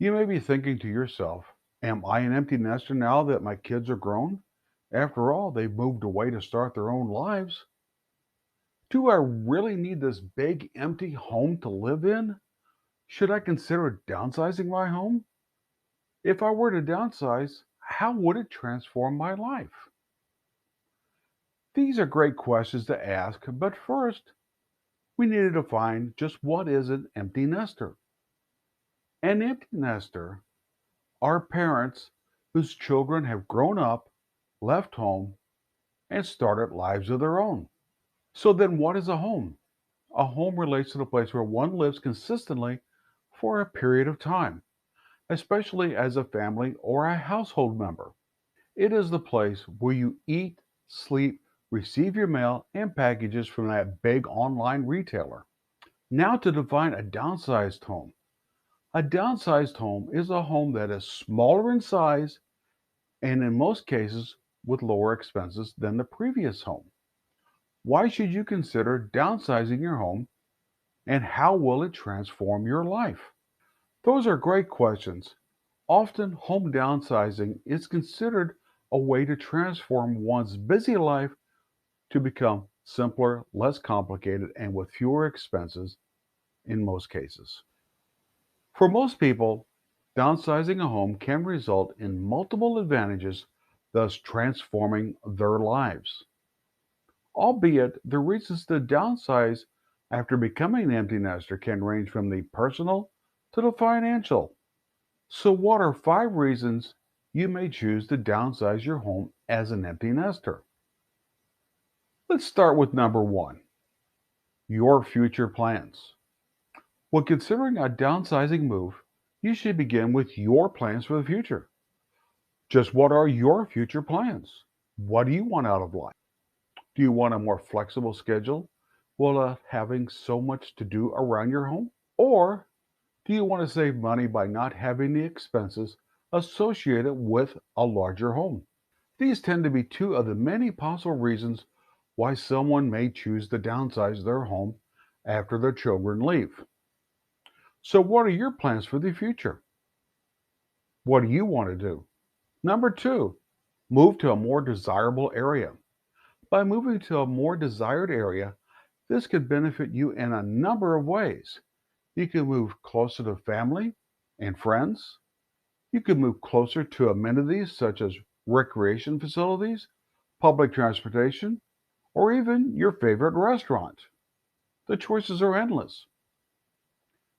You may be thinking to yourself, am I an empty nester now that my kids are grown? After all, they've moved away to start their own lives. Do I really need this big empty home to live in? Should I consider downsizing my home? If I were to downsize, how would it transform my life? These are great questions to ask, but first, we need to define just what is an empty nester. An empty nester are parents whose children have grown up, left home, and started lives of their own. So then what is a home? A home relates to the place where one lives consistently for a period of time, especially as a family or a household member. It is the place where you eat, sleep, receive your mail, and packages from that big online retailer. Now to define a downsized home. A downsized home is a home that is smaller in size and in most cases with lower expenses than the previous home. Why should you consider downsizing your home and how will it transform your life? Those are great questions. Often, home downsizing is considered a way to transform one's busy life to become simpler, less complicated, and with fewer expenses in most cases. For most people, downsizing a home can result in multiple advantages, thus transforming their lives. Albeit, the reasons to downsize after becoming an empty nester can range from the personal to the financial. So, what are 5 reasons you may choose to downsize your home as an empty nester? Let's start with number 1, your future plans. When considering a downsizing move, you should begin with your plans for the future. Just what are your future plans? What do you want out of life? Do you want a more flexible schedule while having so much to do around your home? Or do you want to save money by not having the expenses associated with a larger home? These tend to be two of the many possible reasons why someone may choose to downsize their home after their children leave. So, what are your plans for the future? What do you want to do? Number 2, move to a more desirable area. By moving to a more desired area, this could benefit you in a number of ways. You can move closer to family and friends. You can move closer to amenities such as recreation facilities, public transportation, or even your favorite restaurant. The choices are endless.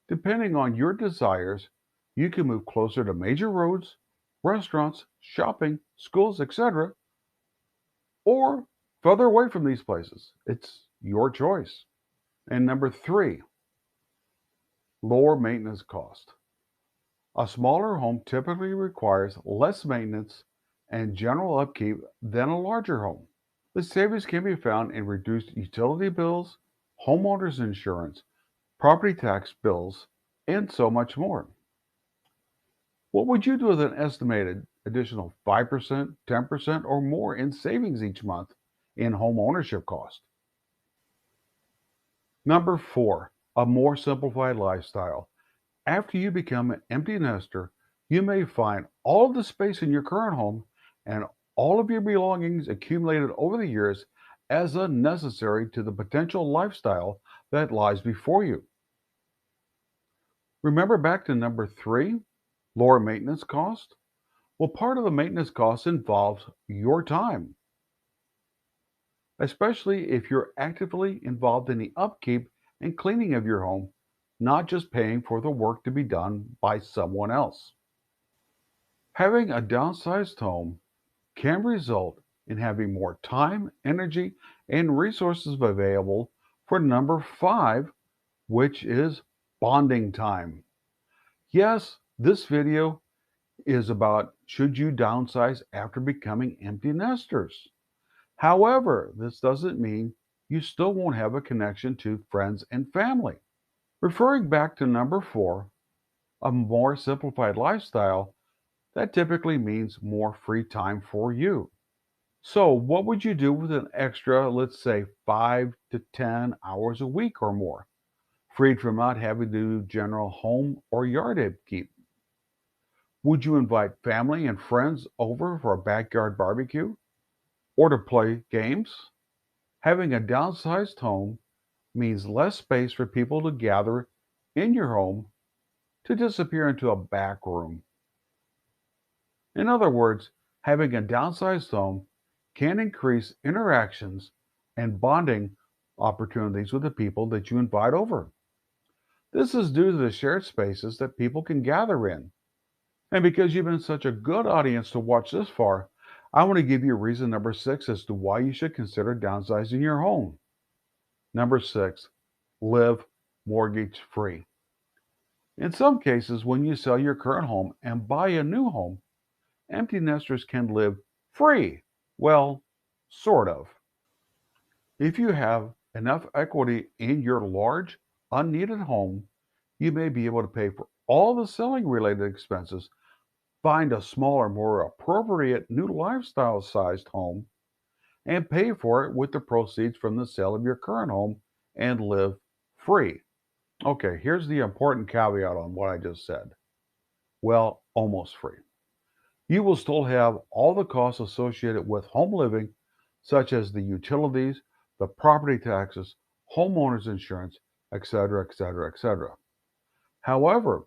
Depending on your desires, you can move closer to major roads, restaurants, shopping, schools, etc., or further away from these places. It's your choice. And number 3, lower maintenance cost. A smaller home typically requires less maintenance and general upkeep than a larger home. The savings can be found in reduced utility bills, homeowners insurance, property tax bills, and so much more. What would you do with an estimated additional 5%, 10%, or more in savings each month in home ownership cost? Number 4, a more simplified lifestyle. After you become an empty nester, you may find all of the space in your current home and all of your belongings accumulated over the years as unnecessary to the potential lifestyle that lies before you. Remember back to number 3, lower maintenance cost? Well, part of the maintenance cost involves your time, especially if you're actively involved in the upkeep and cleaning of your home, not just paying for the work to be done by someone else. Having a downsized home can result in having more time, energy, and resources available for number 5, which is bonding time. Yes, this video is about should you downsize after becoming empty nesters. However, this doesn't mean you still won't have a connection to friends and family. Referring back to number 4, a more simplified lifestyle, that typically means more free time for you. So, what would you do with an extra, let's say, 5 to 10 hours a week or more, freed from not having to do general home or yard upkeep? Would you invite family and friends over for a backyard barbecue or to play games? Having a downsized home means less space for people to gather in your home to disappear into a back room. In other words, having a downsized home can increase interactions and bonding opportunities with the people that you invite over. This is due to the shared spaces that people can gather in. And because you've been such a good audience to watch this far, I want to give you reason number 6 as to why you should consider downsizing your home. Number 6, live mortgage free. In some cases, when you sell your current home and buy a new home, empty nesters can live free. Well, sort of. If you have enough equity in your large, unneeded home, you may be able to pay for all the selling related expenses, find a smaller, more appropriate new lifestyle sized home, and pay for it with the proceeds from the sale of your current home and live free. Okay, here's the important caveat on what I just said. Well, almost free. You will still have all the costs associated with home living, such as the utilities, the property taxes, homeowners insurance, etc., etc., etc. However,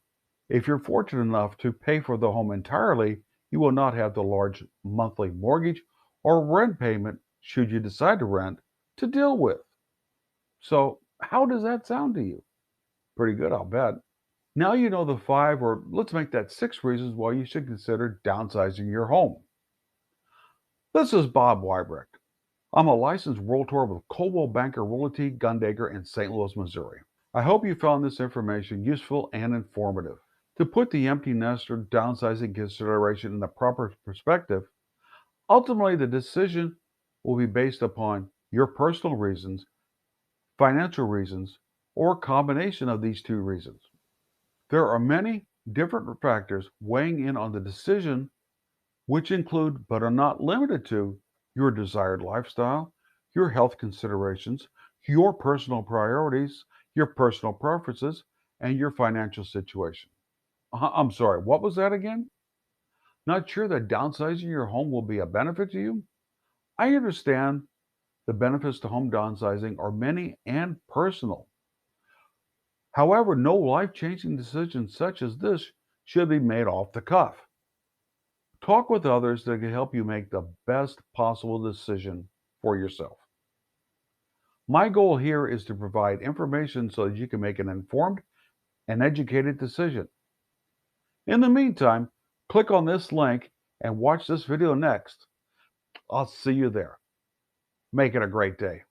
if you're fortunate enough to pay for the home entirely, you will not have the large monthly mortgage or rent payment, should you decide to rent, to deal with. So, how does that sound to you? Pretty good, I'll bet. Now you know the 5, or let's make that 6 reasons why you should consider downsizing your home. This is Bob Weibrecht. I'm a licensed realtor with Coldwell Banker Realty, Gundaker in St. Louis, Missouri. I hope you found this information useful and informative. To put the empty nester downsizing consideration in the proper perspective, ultimately the decision will be based upon your personal reasons, financial reasons, or a combination of these two reasons. There are many different factors weighing in on the decision, which include but are not limited to your desired lifestyle, your health considerations, your personal priorities, your personal preferences, and your financial situation. I'm sorry, what was that again? Not sure that downsizing your home will be a benefit to you? I understand the benefits to home downsizing are many and personal. However, no life changing decision such as this should be made off the cuff. Talk with others that can help you make the best possible decision for yourself. My goal here is to provide information so that you can make an informed and educated decision. In the meantime, click on this link and watch this video next. I'll see you there. Make it a great day.